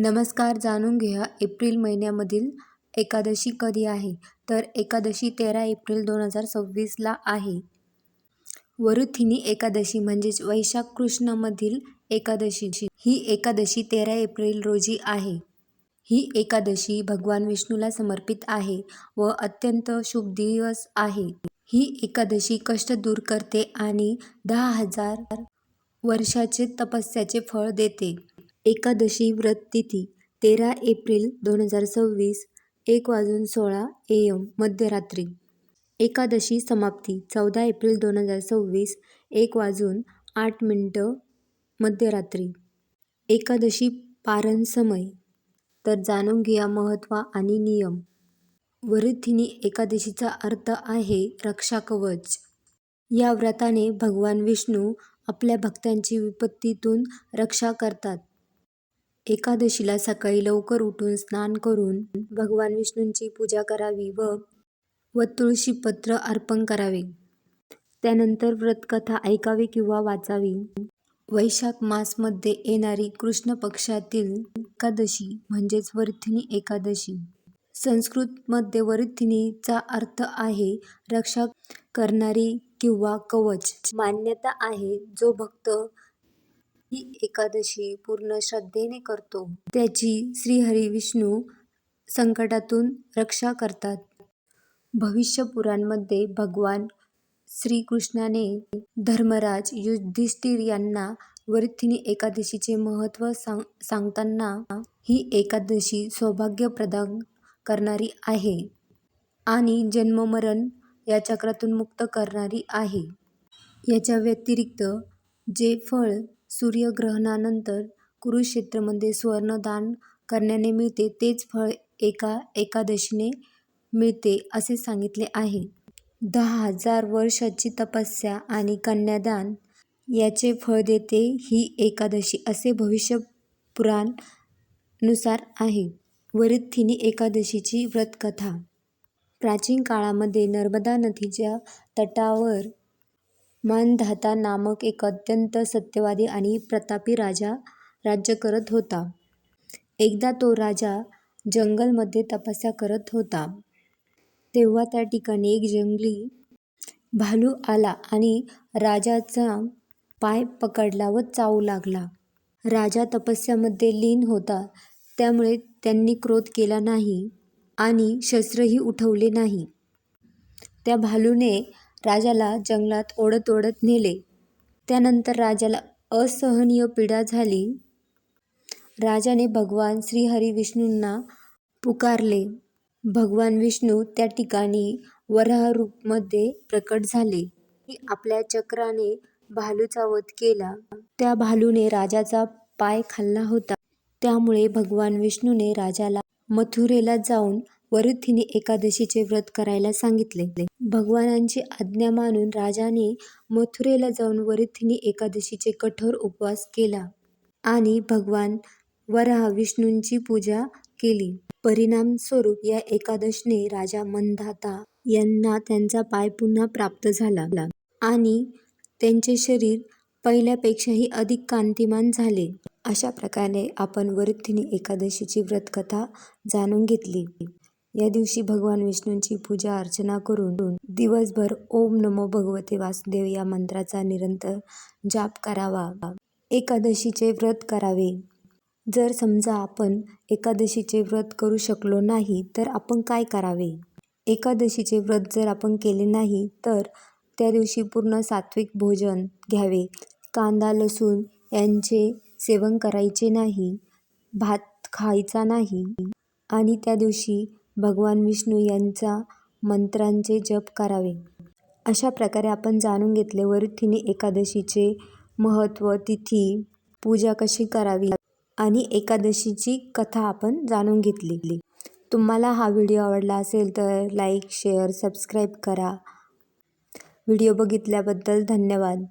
नमस्कार. जाणून घेऊया एप्रिल महिन्यामधील एकादशी कधी आहे. तर एकादशी 13 एप्रिल 2026 ला आहे. वरुथिनी एकादशी म्हणजेच वैशाख कृष्णमधील एकादशी. ही एकादशी 13 एप्रिल रोजी आहे. ही एकादशी भगवान विष्णूला समर्पित आहे व अत्यंत शुभ दिवस आहे. ही एकादशी कष्ट दूर करते आणि 10,000 वर्षाचे तपस्याचे फळ देते. एकादशी व्रत तिथी 13 एप्रिल 2026 1:16 AM मध्यरात्री. एकादशी समाप्ती 14 एप्रिल 2026 1:08 मध्यरात्री. एकादशी पारण समय. तर जाणून घेऊया महत्त्व आणि नियम. वरुथिनी एकादशीचा अर्थ आहे रक्षा कवच. या व्रताने भगवान विष्णू आपल्या भक्तांची विपत्तीतून रक्षा करतात. एकादशीला सकाळी लवकर उठून स्नान करून भगवान विष्णूंची पूजा करावी व तुळशीपत्र अर्पण करावे. त्यानंतर व्रतकथा ऐकावी किंवा वाचावी. वैशाख मासमध्ये येणारी कृष्ण पक्षातील एकादशी म्हणजेच वरुथिनी एकादशी. संस्कृतमध्ये वरुथिनीचा अर्थ आहे रक्षा करणारी किंवा कवच. मान्यता आहे जो भक्त ही एकादशी पूर्ण श्रद्धेने करतो त्याची श्रीहरी विष्णू संकटातून रक्षा करतात. भविष्य पुराणमध्ये भगवान श्रीकृष्णाने धर्मराज युधिष्ठिर यांना वरुथिनी एकादशीचे महत्त्व सांगताना ही एकादशी सौभाग्य प्रदान करणारी आहे आणि जन्ममरण या चक्रातून मुक्त करणारी आहे. याच्या व्यतिरिक्त जे फळ सूर्यग्रहणानंतर कुरुक्षेत्रामध्ये स्वर्ण दान करण्याने मिळते तेच फळ एका एकादशीने मिळते असे सांगितले आहे. 10,000 वर्षाची तपस्या आणि कन्यादान याचे फळ देते ही एकादशी असे भविष्य पुराण नुसार आहे. वरुथिनी एकादशीची व्रतकथा. प्राचीन काळामध्ये नर्मदा नदीच्या तटावर मानधाता नामक एक अत्यंत सत्यवादी आणि प्रतापी राजा राज्य करत होता. एकदा तो राजा जंगलमध्ये तपस्या करत होता तेव्हा त्या ठिकाणी एक जंगली भालू आला आणि राजाचा पाय पकडला व चावू लागला. राजा तपस्यामध्ये लीन होता त्यामुळे त्यांनी क्रोध केला नाही आणि शस्त्रही उठवले नाही. त्या भालूने राजाला जंगलात ओढत ओढत नेले. त्यानंतर राजाला असहनीय पीडा झाली. राजाने भगवान श्रीहरी विष्णूंना पुकारले. भगवान विष्णू त्या ठिकाणी वराह रूपामध्ये प्रकट झाले. आपल्या चक्राने भालूचा वध केला. त्या भालूने राजाचा पाय खाल्ला होता. त्यामुळे भगवान विष्णूने राजाला मथुरेला जाऊन वरुथिनी एकादशीचे व्रत करायला सांगितले. भगवानांची आज्ञा मानून राजाने मथुरेला जाऊन वरुथिनी एकादशीचे कठोर उपवास केला आणि भगवान वराह विष्णूंची पूजा केली. परिणामस्वरूप या एकादशीने राजा मानधाता यांना त्यांचा पाय पुन्हा प्राप्त झाला आणि त्यांचे शरीर पहिल्यापेक्षाही अधिक कांतिमान झाले. अशा प्रकारे आपण वरुथिनी एकादशीची व्रतकथा जाणून घेतली. या दिवशी भगवान विष्णूंची पूजा अर्चना करून दिवसभर ओम नमो भगवते वासुदेव या मंत्राचा निरंतर जाप करावा. एकादशीचे व्रत करावे. जर समजा आपण एकादशीचे व्रत करू शकलो नाही तर आपण काय करावे? एकादशीचे व्रत जर आपण केले नाही तर त्या दिवशी पूर्ण सात्विक भोजन घ्यावे. कांदा लसूण यांचे सेवन करायचे नाही. भात खायचा नाही आणि त्या दिवशी भगवान विष्णू यांचा मंत्रांचे जप करावे. अशा प्रकारे आपण जाणून घेतले वरुथिनी एकादशीचे महत्त्व, तिथी, पूजा कशी करावी आणि एकादशीची कथा आपण जाणून घेतली. तुम्हाला हा व्हिडिओ आवडला असेल तर लाईक, शेअर, सबस्क्राईब करा. व्हिडिओ बघितल्याबद्दल धन्यवाद.